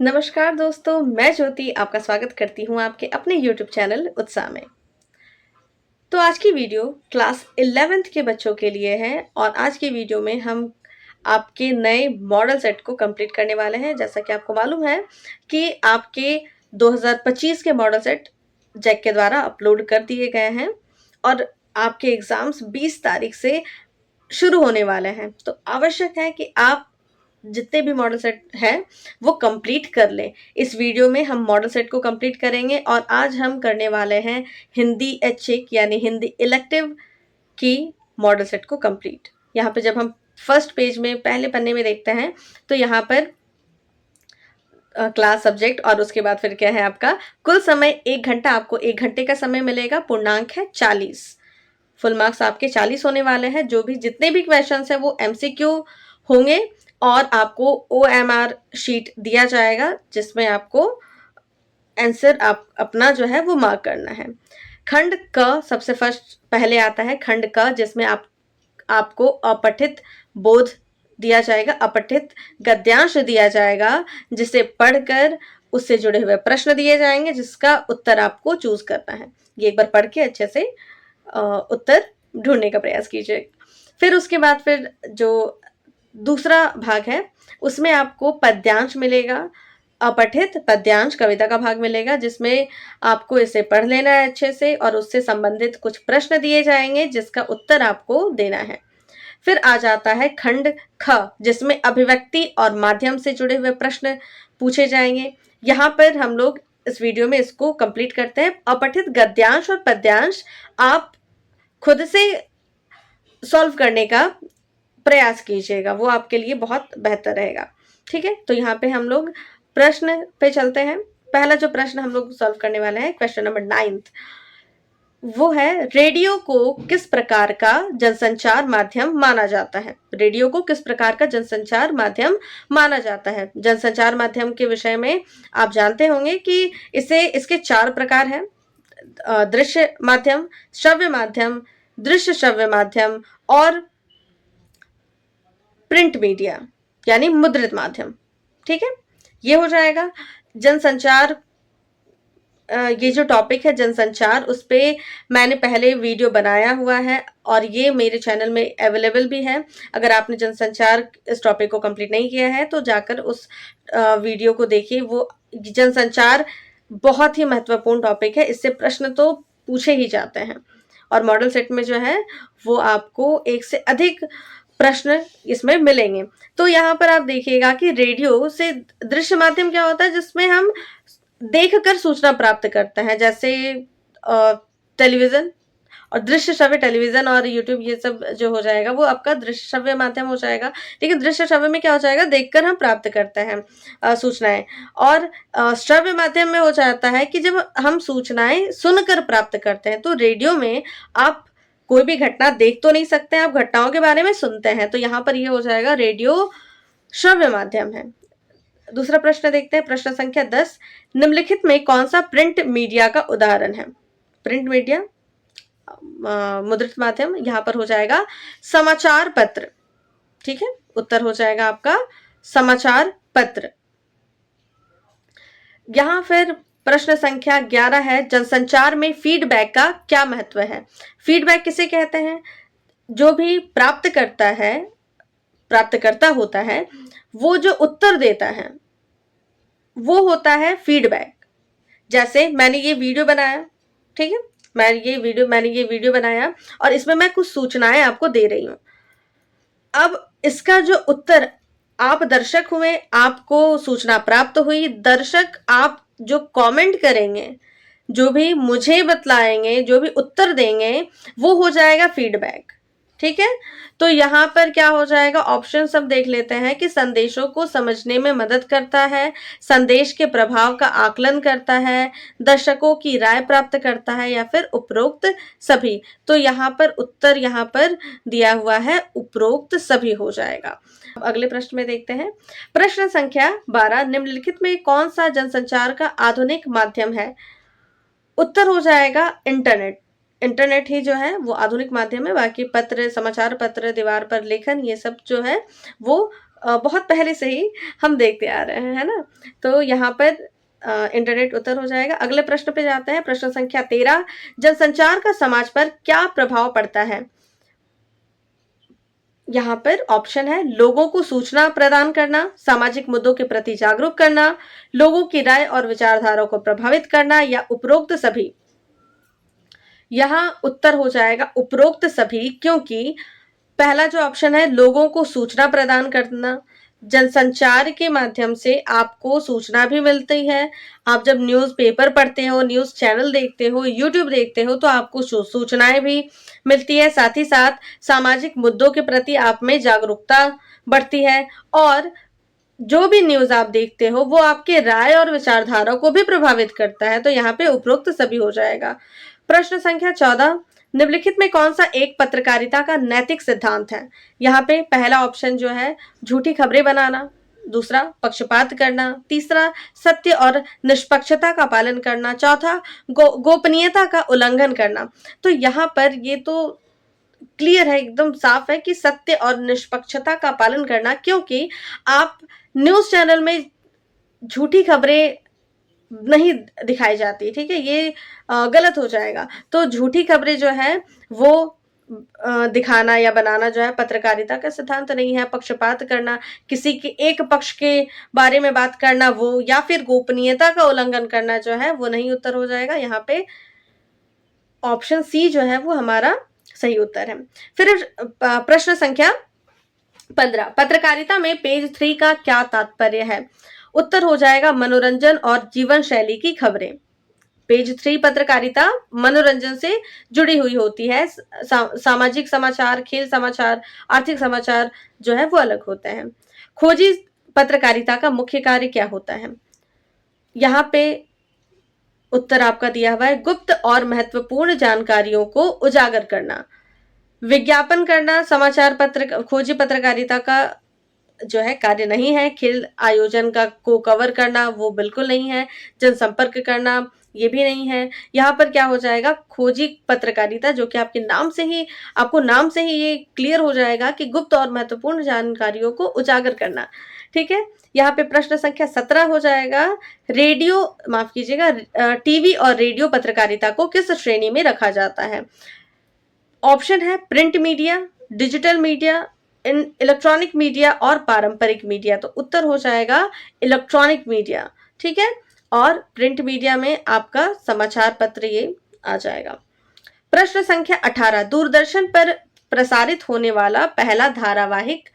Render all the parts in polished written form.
नमस्कार दोस्तों, मैं ज्योति आपका स्वागत करती हूँ आपके अपने YouTube चैनल उत्साह में। तो आज की वीडियो क्लास 11th के बच्चों के लिए है और आज की वीडियो में हम आपके नए मॉडल सेट को कंप्लीट करने वाले हैं। जैसा कि आपको मालूम है कि आपके 2025 के मॉडल सेट जैक के द्वारा अपलोड कर दिए गए हैं और आपके एग्जाम्स 20 तारीख से शुरू होने वाले हैं। तो आवश्यक है कि आप जितने भी मॉडल सेट हैं वो कंप्लीट कर लें। इस वीडियो में हम मॉडल सेट को कंप्लीट करेंगे और आज हम करने वाले हैं हिंदी ऐच्छिक यानी हिंदी इलेक्टिव की मॉडल सेट को कंप्लीट। यहाँ पे जब हम फर्स्ट पेज में पहले पन्ने में देखते हैं तो यहाँ पर क्लास सब्जेक्ट और उसके बाद फिर क्या है आपका कुल समय 1 घंटा। आपको 1 घंटे का समय मिलेगा। पूर्णांक है 40। फुल मार्क्स आपके 40 होने वाले हैं। जो भी जितने भी क्वेश्चंस है वो MCQ होंगे और आपको OMR शीट दिया जाएगा जिसमें आपको आंसर आप अपना जो है वो मार्क करना है। खंड क सबसे फर्स्ट पहले आता है खंड क, जिसमें आपको अपठित बोध दिया जाएगा, अपठित गद्यांश दिया जाएगा जिसे पढ़कर उससे जुड़े हुए प्रश्न दिए जाएंगे जिसका उत्तर आपको चूज करना है। ये एक बार पढ़ के अच्छे से उत्तर ढूंढने का प्रयास कीजिए। फिर उसके बाद फिर जो दूसरा भाग है उसमें आपको पद्यांश मिलेगा, अपठित पद्यांश कविता का भाग मिलेगा जिसमें आपको इसे पढ़ लेना है अच्छे से और उससे संबंधित कुछ प्रश्न दिए जाएंगे जिसका उत्तर आपको देना है। फिर आ जाता है खंड ख, जिसमें अभिव्यक्ति और माध्यम से जुड़े हुए प्रश्न पूछे जाएंगे। यहाँ पर हम लोग इस वीडियो में इसको कंप्लीट करते हैं। अपठित गद्यांश और पद्यांश आप खुद से सॉल्व करने का प्रयास कीजिएगा, वो आपके लिए बहुत बेहतर रहेगा। ठीक है, तो यहाँ पे हम लोग प्रश्न पे चलते हैं। पहला जो प्रश्न हम लोग सॉल्व करने वाले हैं क्वेश्चन नंबर 9th, वो है रेडियो को किस प्रकार का जनसंचार माध्यम माना जाता है। रेडियो को किस प्रकार का जनसंचार माध्यम माना जाता है। जनसंचार माध्यम के विषय में आप जानते होंगे कि इसके 4 प्रकार हैं। दृश्य माध्यम, श्रव्य माध्यम, दृश्य श्रव्य माध्यम और प्रिंट मीडिया यानी मुद्रित माध्यम। ठीक है, ये हो जाएगा जनसंचार। ये जो टॉपिक है जनसंचार, उस पे मैंने पहले वीडियो बनाया हुआ है और ये मेरे चैनल में अवेलेबल भी है। अगर आपने जनसंचार इस टॉपिक को कंप्लीट नहीं किया है तो जाकर उस वीडियो को देखिए। वो जनसंचार बहुत ही महत्वपूर्ण टॉपिक है, इससे प्रश्न तो पूछे ही जाते हैं और मॉडल सेट में जो है वो आपको 1 से अधिक प्रश्न इसमें मिलेंगे। तो यहाँ पर आप देखिएगा कि रेडियो से दृश्य माध्यम क्या होता है, जिसमें हम देखकर सूचना प्राप्त करते हैं, जैसे टेलीविजन और दृश्य श्रव्य। टेलीविजन और यूट्यूब ये सब जो हो जाएगा वो आपका दृश्य श्रव्य माध्यम हो जाएगा। लेकिन दृश्य श्रव्य में क्या हो जाएगा, देखकर हम प्राप्त करते हैं सूचनाएं। और श्रव्य माध्यम में हो जाता है कि जब हम सूचनाएं सुनकर प्राप्त करते हैं। तो रेडियो में आप कोई भी घटना देख तो नहीं सकते हैं, आप घटनाओं के बारे में सुनते हैं। तो यहाँ पर ये हो जाएगा रेडियो श्रव्य माध्यम है। दूसरा प्रश्न देखते हैं, प्रश्न संख्या 10, निम्नलिखित में कौन सा प्रिंट मीडिया का उदाहरण है। प्रिंट मीडिया मुद्रित माध्यम, यहाँ पर हो जाएगा समाचार पत्र। ठीक है, उत्तर हो जाएगा आपका समाचार पत्र। यहाँ फिर प्रश्न संख्या 11 है, जनसंचार में फीडबैक का क्या महत्व है। फीडबैक किसे कहते हैं, जो भी प्राप्तकर्ता होता है वो जो उत्तर देता है वो होता है फीडबैक। जैसे मैंने ये वीडियो बनाया, ठीक है, मैंने ये वीडियो बनाया और इसमें मैं कुछ सूचनाएं आपको दे रही हूं। अब इसका जो उत्तर, आप दर्शक हुए, आपको सूचना प्राप्त हुई, दर्शक आप जो कमेंट करेंगे, जो भी मुझे बतलाएंगे, जो भी उत्तर देंगे, वो हो जाएगा फीडबैक। ठीक है, तो यहाँ पर क्या हो जाएगा, ऑप्शन सब देख लेते हैं कि संदेशों को समझने में मदद करता है, संदेश के प्रभाव का आकलन करता है, दर्शकों की राय प्राप्त करता है या फिर उपरोक्त सभी। तो यहाँ पर उत्तर यहाँ पर दिया हुआ है उपरोक्त सभी हो जाएगा। अब अगले प्रश्न में देखते हैं, प्रश्न संख्या 12, निम्नलिखित में कौन सा जनसंचार का आधुनिक माध्यम है। उत्तर हो जाएगा इंटरनेट। इंटरनेट ही जो है वो आधुनिक माध्यम है, बाकी पत्र, समाचार पत्र, दीवार पर लेखन, ये सब जो है वो बहुत पहले से ही हम देखते आ रहे हैं, है ना। तो यहाँ पर इंटरनेट उत्तर हो जाएगा। अगले प्रश्न पे जाते हैं, प्रश्न संख्या 13, जनसंचार का समाज पर क्या प्रभाव पड़ता है। यहाँ पर ऑप्शन है लोगों को सूचना प्रदान करना, सामाजिक मुद्दों के प्रति जागरूक करना, लोगों की राय और विचारधारा को प्रभावित करना, या उपरोक्त सभी। यहाँ उत्तर हो जाएगा उपरोक्त सभी, क्योंकि पहला जो ऑप्शन है लोगों को सूचना प्रदान करना, जनसंचार के माध्यम से आपको सूचना भी मिलती है। आप जब न्यूज़पेपर पढ़ते हो, न्यूज़ चैनल देखते हो, यूट्यूब देखते हो, तो आपको सूचनाएं भी मिलती है। साथ ही साथ सामाजिक मुद्दों के प्रति आप में जागरूकता बढ़ती है, और जो भी न्यूज़ आप देखते हो वो आपके राय और विचारधारा को भी प्रभावित करता है। तो यहाँ पे उपरोक्त सभी हो जाएगा। प्रश्न संख्या 14, निम्नलिखित में कौन सा एक पत्रकारिता का नैतिक सिद्धांत है। यहाँ पे पहला ऑप्शन जो है झूठी खबरें बनाना, दूसरा पक्षपात करना, तीसरा सत्य और निष्पक्षता का पालन करना, चौथा गोपनीयता का उल्लंघन करना। तो यहाँ पर ये तो क्लियर है, एकदम साफ है कि सत्य और निष्पक्षता का पालन करना, क्योंकि आप न्यूज़ चैनल में झूठी खबरें नहीं दिखाई जाती, ठीक है, ये गलत हो जाएगा। तो झूठी खबरें जो है वो दिखाना या बनाना जो है पत्रकारिता का सिद्धांत नहीं है। पक्षपात करना, किसी के एक पक्ष के बारे में बात करना, वो या फिर गोपनीयता का उल्लंघन करना जो है वो नहीं उत्तर हो जाएगा। यहाँ पे ऑप्शन सी जो है वो हमारा सही उत्तर है। फिर प्रश्न संख्या 15, पत्रकारिता में पेज 3 का क्या तात्पर्य है। उत्तर हो जाएगा मनोरंजन और जीवन शैली की खबरें। पेज 3 पत्रकारिता मनोरंजन से जुड़ी हुई होती है। सामाजिक समाचार, खेल समाचार, आर्थिक समाचार जो है वो अलग होते हैं। खोजी पत्रकारिता का मुख्य कार्य क्या होता है। यहाँ पे उत्तर आपका दिया हुआ है गुप्त और महत्वपूर्ण जानकारियों को उजागर करना। विज्ञापन करना समाचार पत्र खोजी पत्रकारिता का जो है कार्य नहीं है। खेल आयोजन का को कवर करना वो बिल्कुल नहीं है। जनसंपर्क करना ये भी नहीं है। यहाँ पर क्या हो जाएगा, खोजी पत्रकारिता, जो कि आपके नाम से ही, आपको नाम से ही ये क्लियर हो जाएगा कि गुप्त और महत्वपूर्ण जानकारियों को उजागर करना, ठीक है। यहाँ पे प्रश्न संख्या 17 हो जाएगा, रेडियो माफ कीजिएगा टीवी और रेडियो पत्रकारिता को किस श्रेणी में रखा जाता है। ऑप्शन है print media, digital media, electronic media और पारंपरिक मीडिया। तो उत्तर हो जाएगा इलेक्ट्रॉनिक मीडिया, ठीक है। और प्रिंट मीडिया में आपका समाचार पत्र ये आ जाएगा। प्रश्न संख्या 18, दूरदर्शन पर प्रसारित होने वाला पहला धारावाहिक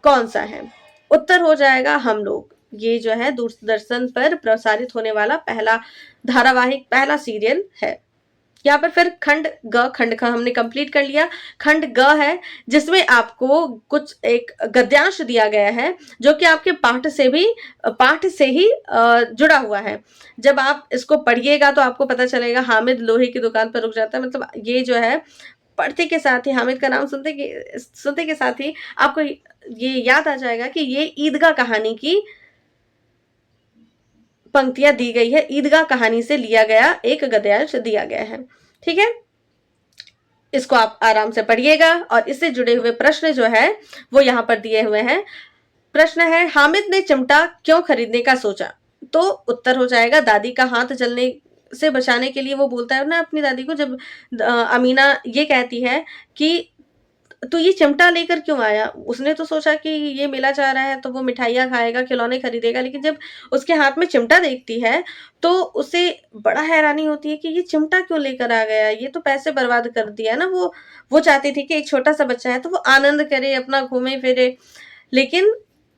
कौन सा है। उत्तर हो जाएगा हम लोग। ये जो है दूरदर्शन पर प्रसारित होने वाला पहला धारावाहिक, पहला सीरियल है। यहाँ पर फिर खंड का हमने कंप्लीट कर लिया। खंड ग है जिसमें आपको कुछ एक गद्यांश दिया गया है जो कि आपके पाठ से ही जुड़ा हुआ है। जब आप इसको पढ़िएगा तो आपको पता चलेगा। हामिद लोहे की दुकान पर रुक जाता है, मतलब ये जो है पढ़ते के साथ ही, हामिद का नाम सुनते के साथ ही आपको ये याद आ जाएगा कि ये ईदगाह कहानी की पंक्तियां दी गई है। ईदगाह कहानी से लिया गया एक गद्यांश दिया गया है, ठीक है। इसको आप आराम से पढ़िएगा और इससे जुड़े हुए प्रश्न जो है वो यहाँ पर दिए हुए हैं। प्रश्न है, हामिद ने चिमटा क्यों खरीदने का सोचा। तो उत्तर हो जाएगा दादी का हाथ जलने से बचाने के लिए। वो बोलता है ना अपनी दादी को, जब अमीना ये कहती है कि तो ये चिमटा लेकर क्यों आया। उसने तो सोचा कि ये मेला जा रहा है तो वो मिठाइयाँ खाएगा, खिलौने खरीदेगा, लेकिन जब उसके हाथ में चिमटा देखती है तो उसे बड़ा हैरानी होती है कि ये चिमटा क्यों लेकर आ गया, ये तो पैसे बर्बाद कर दिया ना। वो चाहती थी कि एक छोटा सा बच्चा है तो वो आनंद करे, अपना घूमे फिरे। लेकिन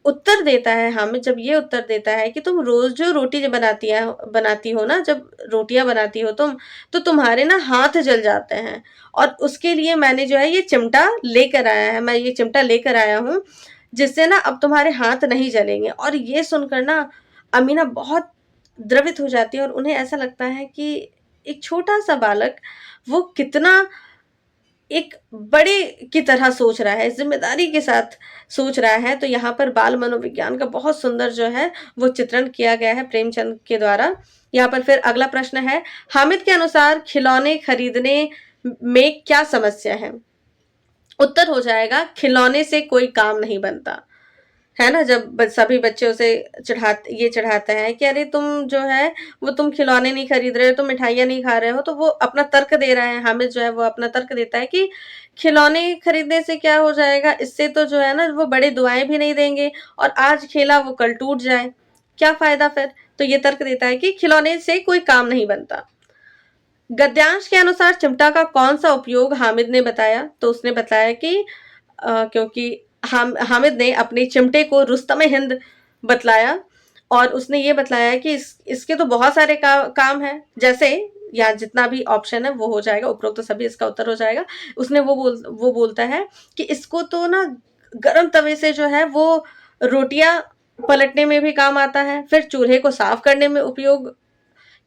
उत्तर देता है हामिद, जब ये उत्तर देता है कि तुम रोज जो रोटी बनाती हो ना, जब रोटियां बनाती हो तुम, तो तुम्हारे ना हाथ जल जाते हैं, और उसके लिए मैंने जो है ये चिमटा लेकर आया है। मैं ये चिमटा लेकर आया हूँ जिससे ना अब तुम्हारे हाथ नहीं जलेंगे। और ये सुनकर ना अमीना बहुत द्रवित हो जाती है और उन्हें ऐसा लगता है कि एक छोटा सा बालक वो कितना एक बड़े की तरह सोच रहा है, जिम्मेदारी के साथ सोच रहा है। तो यहाँ पर बाल मनोविज्ञान का बहुत सुंदर जो है वो चित्रण किया गया है प्रेमचंद के द्वारा। यहाँ पर फिर अगला प्रश्न है, हामिद के अनुसार खिलौने खरीदने में क्या समस्या है। उत्तर हो जाएगा खिलौने से कोई काम नहीं बनता। है ना, जब सभी बच्चे उसे ये चढ़ाते हैं कि अरे तुम जो है वो तुम खिलौने नहीं खरीद रहे हो, तुम मिठाइयाँ नहीं खा रहे हो, तो वो अपना तर्क दे रहा है, हामिद जो है वो अपना तर्क देता है कि खिलौने खरीदने से क्या हो जाएगा, इससे तो जो है ना वो बड़े दुआएं भी नहीं देंगे, और आज खेला वो कल टूट जाए, क्या फायदा फिर। तो ये तर्क देता है कि खिलौने से कोई काम नहीं बनता। गद्यांश के अनुसार चिमटा का कौन सा उपयोग हामिद ने बताया, तो उसने बताया कि क्योंकि हामिद ने अपने चिमटे को रुस्तम हिंद बतलाया, और उसने ये बतलाया कि इसके तो बहुत सारे काम हैं, जैसे यहाँ जितना भी ऑप्शन है वो हो जाएगा, उपरोक्त तो सभी इसका उत्तर हो जाएगा। उसने वो बोलता है कि इसको तो ना गरम तवे से जो है वो रोटियां पलटने में भी काम आता है, फिर चूल्हे को साफ करने में उपयोग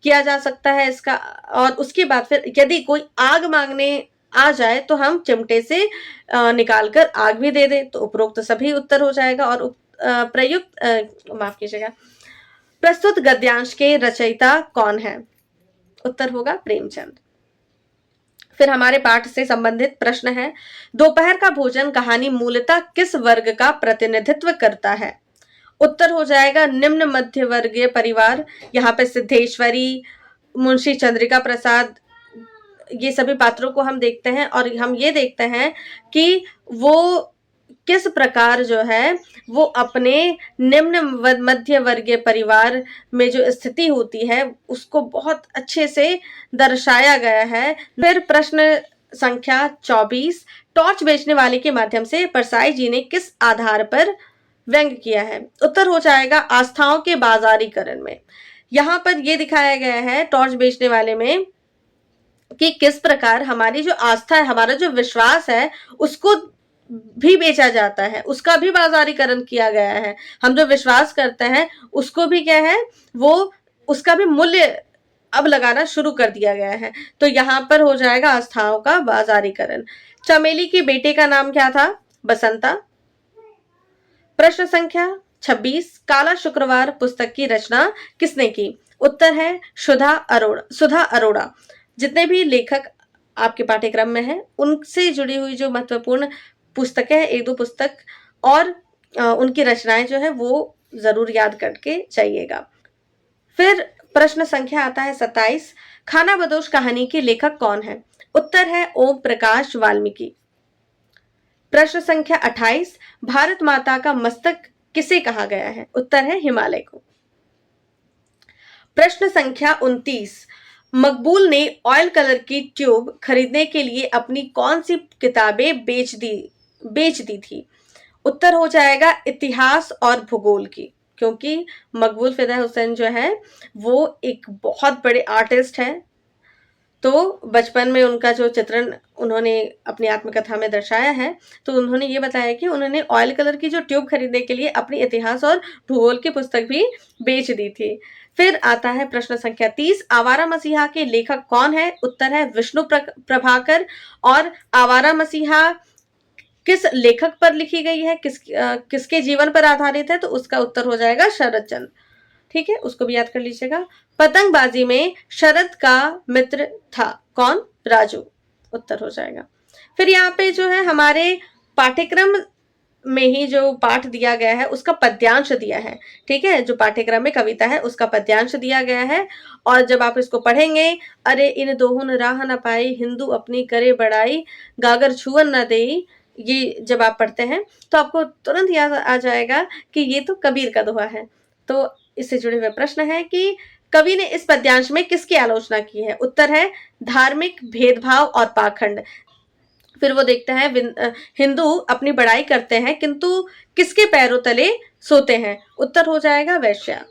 किया जा सकता है इसका, और उसके बाद फिर यदि कोई आग मांगने आ जाए तो हम चिमटे से निकाल कर आग भी दे दें। तो उपरोक्त सभी उत्तर हो जाएगा। और प्रयुक्त माफ कीजिएगा, प्रस्तुत गद्यांश के रचयिता कौन है, उत्तर होगा प्रेमचंद। फिर हमारे पाठ से संबंधित प्रश्न है, दोपहर का भोजन कहानी मूलतः किस वर्ग का प्रतिनिधित्व करता है, उत्तर हो जाएगा निम्न मध्य वर्गीय परिवार। यहाँ पे सिद्धेश्वरी, मुंशी चंद्रिका प्रसाद, ये सभी पात्रों को हम देखते हैं, और हम ये देखते हैं कि वो किस प्रकार जो है वो अपने निम्न मध्य वर्गीय परिवार में जो स्थिति होती है उसको बहुत अच्छे से दर्शाया गया है। फिर प्रश्न संख्या 24, टॉर्च बेचने वाले के माध्यम से परसाई जी ने किस आधार पर व्यंग किया है, उत्तर हो जाएगा आस्थाओं के बाजारीकरण में। यहाँ पर ये दिखाया गया है टॉर्च बेचने वाले में कि किस प्रकार हमारी जो आस्था है, हमारा जो विश्वास है, उसको भी बेचा जाता है, उसका भी बाजारीकरण किया गया है। हम जो विश्वास करते हैं उसको भी क्या है वो उसका भी मूल्य अब लगाना शुरू कर दिया गया है। तो यहाँ पर हो जाएगा आस्थाओं का बाजारीकरण। चमेली के बेटे का नाम क्या था, बसंता। प्रश्न संख्या 26, काला शुक्रवार पुस्तक की रचना किसने की, उत्तर है सुधा अरोड़ा। जितने भी लेखक आपके पाठ्यक्रम में हैं उनसे जुड़ी हुई जो महत्वपूर्ण पुस्तकें हैं, एक दो पुस्तक और उनकी रचनाएं जो है वो जरूर याद करके जाइएगा। फिर प्रश्न संख्या आता है 27, खानाबदोश कहानी के लेखक कौन है, उत्तर है ओम प्रकाश वाल्मीकि। प्रश्न संख्या 28, भारत माता का मस्तक किसे कहा गया है, उत्तर है हिमालय को। प्रश्न संख्या 29, मकबूल ने ऑयल कलर की ट्यूब खरीदने के लिए अपनी कौन सी किताबें बेच दी थी, उत्तर हो जाएगा इतिहास और भूगोल की, क्योंकि मकबूल फिदा हुसैन जो है वो एक बहुत बड़े आर्टिस्ट हैं। तो बचपन में उनका जो चित्रण उन्होंने अपनी आत्मकथा में दर्शाया है, तो उन्होंने ये बताया कि उन्होंने ऑयल कलर की जो ट्यूब खरीदने के लिए अपनी इतिहास और भूगोल की पुस्तक भी बेच दी थी। फिर आता है प्रश्न संख्या 30, आवारा मसीहा के लेखक कौन है, उत्तर है विष्णु प्रभाकर। और आवारा मसीहा किस लेखक पर लिखी गई है, किसके जीवन पर आधारित है, तो उसका उत्तर हो जाएगा शरद चंद्र। ठीक है, उसको भी याद कर लीजिएगा। पतंगबाजी में शरद का मित्र था कौन, राजू, उत्तर हो जाएगा। फिर यहाँ पे जो है हमारे पाठ्यक्रम में ही जो पाठ दिया गया है उसका पद्यांश दिया है। ठीक है, जो पाठ्यक्रम में कविता है उसका पद्यांश दिया गया है, और जब आप इसको पढ़ेंगे, अरे इन दोहुन राह न पाई, हिंदू अपनी करे बड़ाई, गागर छुअन न देई, ये जब आप पढ़ते हैं तो आपको तुरंत याद आ जाएगा कि ये तो कबीर का दोहा है। तो इससे जुड़े हुए प्रश्न है कि कवि ने इस पद्यांश में किसकी आलोचना की है, उत्तर है धार्मिक भेदभाव और पाखंड। फिर वो देखते हैं हिंदू अपनी बड़ाई करते हैं किंतु किसके पैरों तले सोते हैं, उत्तर हो जाएगा वैश्या।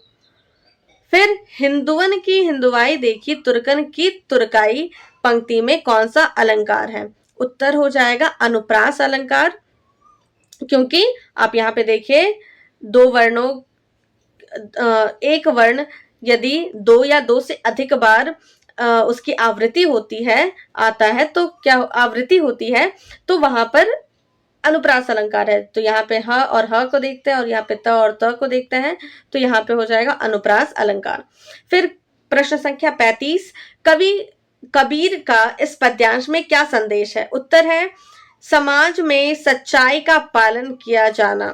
फिर हिंदुवन की हिंदुआई देखी, तुर्कन की तुर्काई, पंक्ति में कौन सा अलंकार है, उत्तर हो जाएगा अनुप्रास अलंकार। क्योंकि आप यहाँ पे देखिए दो वर्णों एक वर्ण यदि दो या दो से अधिक बार उसकी आवृत्ति होती है आता है, तो क्या आवृत्ति होती है, तो वहां पर अनुप्रास अलंकार है। तो यहाँ पे ह और ह को देखते हैं और यहाँ पे त और त को देखते हैं, तो यहाँ पे हो जाएगा अनुप्रास अलंकार। फिर प्रश्न संख्या 35, कवि कबीर का इस पद्यांश में क्या संदेश है, उत्तर है समाज में सच्चाई का पालन किया जाना।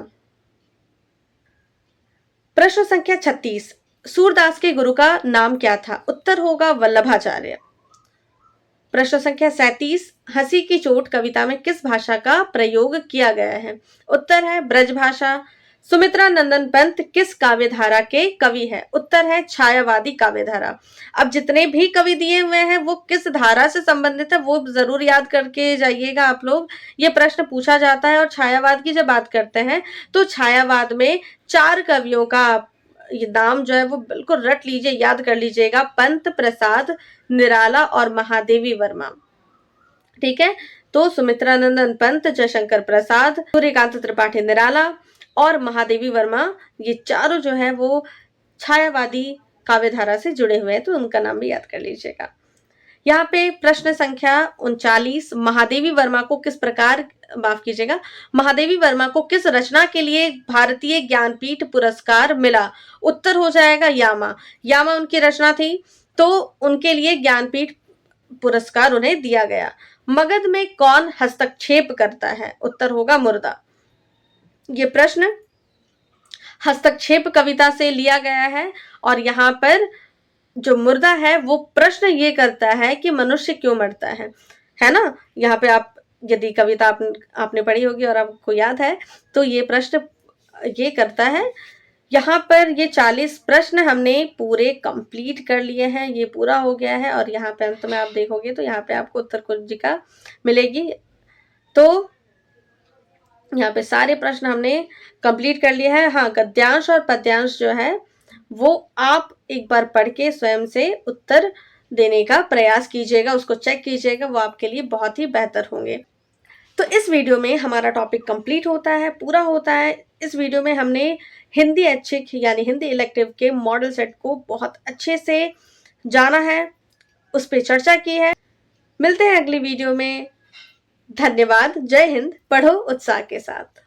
प्रश्न संख्या 36, सूरदास के गुरु का नाम क्या था? उत्तर होगा वल्लभाचार्य। प्रश्न संख्या 37, हंसी की चोट कविता में किस भाषा का प्रयोग किया गया है? उत्तर है ब्रज भाषा। सुमित्रा नंदन पंत किस काव्यधारा के कवि है? उत्तर है छायावादी काव्यधारा। अब जितने भी कवि दिए हुए हैं वो किस धारा से संबंधित है वो जरूर याद करके जाइएगा आप लोग। ये प्रश्न पूछा जाता है। और छायावाद की जब बात करते हैं तो छायावाद में 4 कवियों का ये नाम जो है वो बिल्कुल रट लीजिए, याद कर लीजिएगा, पंत, प्रसाद, निराला और महादेवी वर्मा। ठीक है, तो सुमित्रानंदन पंत, जयशंकर प्रसाद, सूर्यकांत त्रिपाठी निराला और महादेवी वर्मा, ये चारों जो है वो छायावादी काव्यधारा से जुड़े हुए हैं, तो उनका नाम भी याद कर लीजिएगा। यहाँ पे प्रश्न संख्या 39, महादेवी वर्मा को किस प्रकार, माफ कीजिएगा, महादेवी वर्मा को किस रचना के लिए भारतीय ज्ञानपीठ पुरस्कार मिला? उत्तर हो जाएगा यामा। यामा उनकी रचना थी तो उनके लिए ज्ञानपीठ पुरस्कार उन्हें दिया गया। मगध में कौन हस्तक्षेप करता है? उत्तर होगा मुर्दा। ये प्रश्न हस्तक्षेप कविता से लिया गया है और यहाँ पर जो मुर्दा है वो प्रश्न ये करता है कि मनुष्य क्यों मरता है ना। यहाँ पे आप यदि कविता आपने पढ़ी होगी और आपको याद है तो ये प्रश्न ये करता है। यहाँ पर ये 40 प्रश्न हमने पूरे कंप्लीट कर लिए हैं, ये पूरा हो गया है। और यहाँ पे अंत में आप देखोगे तो यहाँ पे आपको उत्तर कुंजिका मिलेगी। तो यहाँ पे सारे प्रश्न हमने कंप्लीट कर लिए हैं। हाँ, गद्यांश और पद्यांश जो है वो आप एक बार पढ़ के स्वयं से उत्तर देने का प्रयास कीजिएगा, उसको चेक कीजिएगा, वो आपके लिए बहुत ही बेहतर होंगे। तो इस वीडियो में हमारा टॉपिक कंप्लीट होता है, पूरा होता है। इस वीडियो में हमने हिंदी ऐच्छिक यानी हिंदी इलेक्टिव के मॉडल सेट को बहुत अच्छे से जाना है, उस पर चर्चा की है। मिलते हैं अगली वीडियो में। धन्यवाद। जय हिंद। पढ़ो उत्साह के साथ।